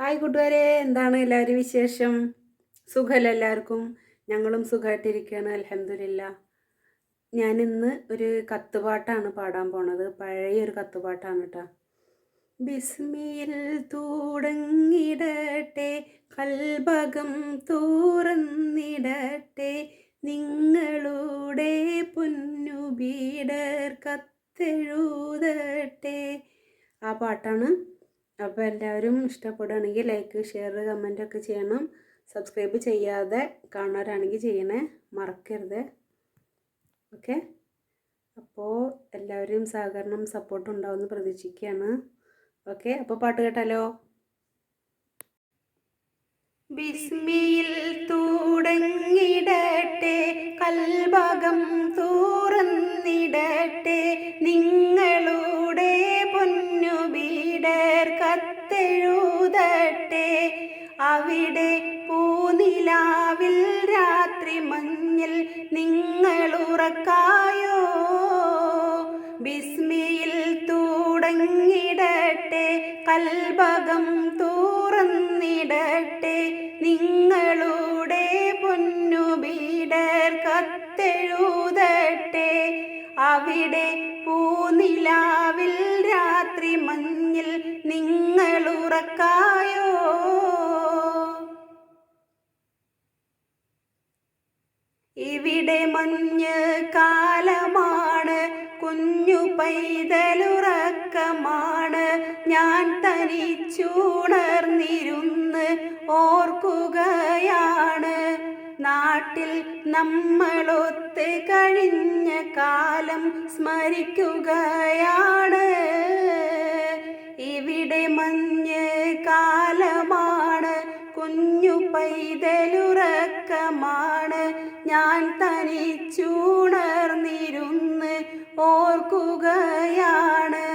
Hi കൂട്ടുകാരെ, എന്താണ് എല്ലാവരും വിശേഷം? സുഖമല്ല എല്ലാവർക്കും? ഞങ്ങളും സുഖമായിട്ടിരിക്കുകയാണ്, അൽഹംദുലില്ലാ. ഞാനിന്ന് ഒരു കത്തുപാട്ടാണ് പാടാൻ പോണത്. പഴയൊരു കത്തുപാട്ടാണ് കേട്ടോ. ബിസ്മിയിൽ തുടങ്ങിടട്ടെ, കൽബകം തുറന്നിടട്ടെ, നിങ്ങളുടെ പൊന്നുബീഡർ കത്തെഴുതട്ടെ. ആ പാട്ടാണ്. അപ്പോൾ എല്ലാവരും ഇഷ്ടപ്പെടുകയാണെങ്കിൽ ലൈക്ക്, ഷെയർ, കമൻ്റൊക്കെ ചെയ്യണം. സബ്സ്ക്രൈബ് ചെയ്യാതെ കാണുന്നവരാണെങ്കിൽ ചെയ്യണേ, മറക്കരുത്. ഓക്കെ, അപ്പോൾ എല്ലാവരും സഹകരണം സപ്പോർട്ട് ഉണ്ടാവുമെന്ന് പ്രതീക്ഷിക്കുകയാണ്. ഓക്കെ, അപ്പോൾ പാട്ട് കേട്ടാലോ. ബിസ്മിയിൽ തുടങ്ങിടട്ടെ, കൽബകം തുറന്നിടട്ടെ, നിങ്ങളുടെ പൊന്നുബീഡർ കത്തെഴുതട്ടെ, അവിടെ പൂനിലാവിൽ രാത്രി മഞ്ഞിൽ നിങ്ങളുറക്കായോ. ബിസ്മിയിൽ തുടങ്ങിടട്ടെ, കൽബകം തുറന്നിടട്ടെ, നിങ്ങളുടെ പൊന്നുബീഡർ കത്തെഴുതട്ടെ, അവിടെ പൂനിലാവിൽ രാത്രി മഞ്ഞിൽ നിങ്ങളുറക്കായോ. ഇവിടെ മഞ്ഞ് കാലമാണ്, കുഞ്ഞു പൈതലുറക്കമാണ്, ഞാൻ തനിച്ചുണർന്നിരുന്ന് ഓർക്കുകയാണ്, നാട്ടിൽ നമ്മളൊത്ത് കഴിഞ്ഞ കാലം സ്മരിക്കുകയാണ്. ഇവിടെ മഞ്ഞ് കാലമാണ്, കുഞ്ഞു പൈതലുറക്കമാണ്, ഞാൻ തനിച്ചുണർന്നിരുന്ന് ഓർക്കുകയാണ്,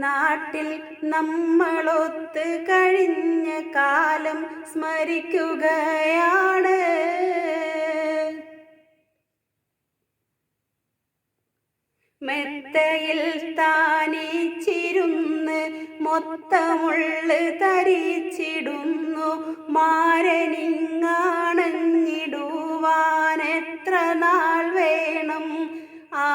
നാട്ടിൽ നമ്മളൊത്ത് കഴിഞ്ഞ കാലം സ്മരിക്കുകയാണ്. മെത്തയിൽ താനിച്ചിരുന്ന് മൊത്തമുള്ള് തരിച്ചിടുന്നു, മാരനിങ്ങാണഞ്ഞിടുവാൻ എത്ര നാൾ വേണം. ആ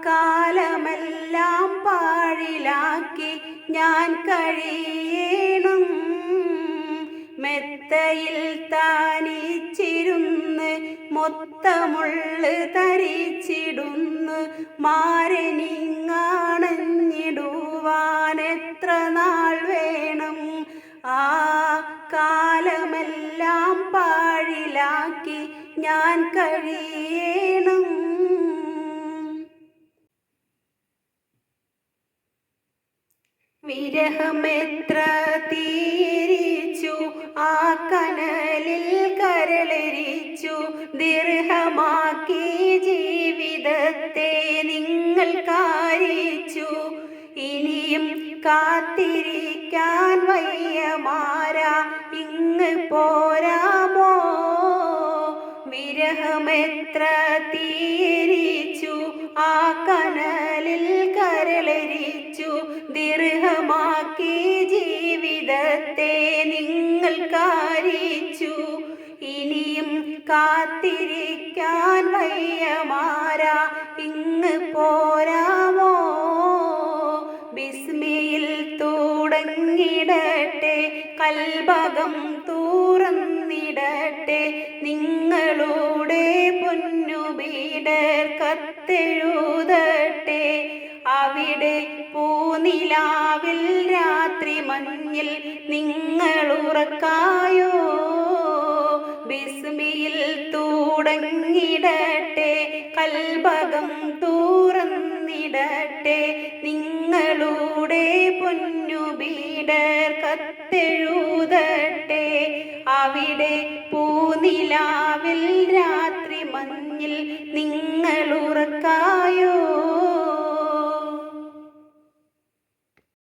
കാലമെല്ലാം പാഴിലാക്കി ഞാൻ കഴിയണം. മെത്തയിൽ താനിച്ചിരുന്ന് മൊത്തമുള്ള് തരിച്ചിടുന്നു, മാരനിങ്ങാണഞ്ഞിടുവാൻ എത്ര നാൾ വേണം. ആ കാലമെല്ലാം പാഴിലാക്കി ഞാൻ കഴിയണം. വിരഹമെത്ര തീരിച്ചു, ആ കനലിൽ കരളരിച്ചു, ദീർഘമാക്കി ജീവിതത്തെ നിങ്ങൾ കാരിച്ചു, ഇനിയും കാത്തിരിക്കാൻ വയ്യ മാരാ, ഇങ്ങ് പോരാമോ. വിരഹമെത്ര തീരിച്ചു, ആ കനലിൽ കരളരിച്ചു, ദീർഘമാക്കി ജീവിതത്തെ നിങ്ങൾ കാരിച്ചു, ഇനിയും കാത്തിരിക്കാൻ വയ്യ മാരാ, ഇങ്ങ് പോരാമോ. ബിസ്മിയിൽ തുടങ്ങിടട്ടെ, കൽബകം തുറന്നിടട്ടെ, നിങ്ങളുടെ പൊന്നുബീഡർ കത്തെഴുതട്ടെ, അവിടെ പൂനിലാവിൽ രാത്രി മഞ്ഞിൽ നിങ്ങളുറക്കായോ. ബിസ്മിയിൽ തുടങ്ങിടട്ടെ, കൽബകം തുറന്നിടട്ടെ, നിങ്ങളുടെ പൊന്നുബീഡർ കത്തെഴുതട്ടെ, അവിടെ പൂനിലാവിൽ രാത്രി മഞ്ഞിൽ നിങ്ങളുറക്കായോ.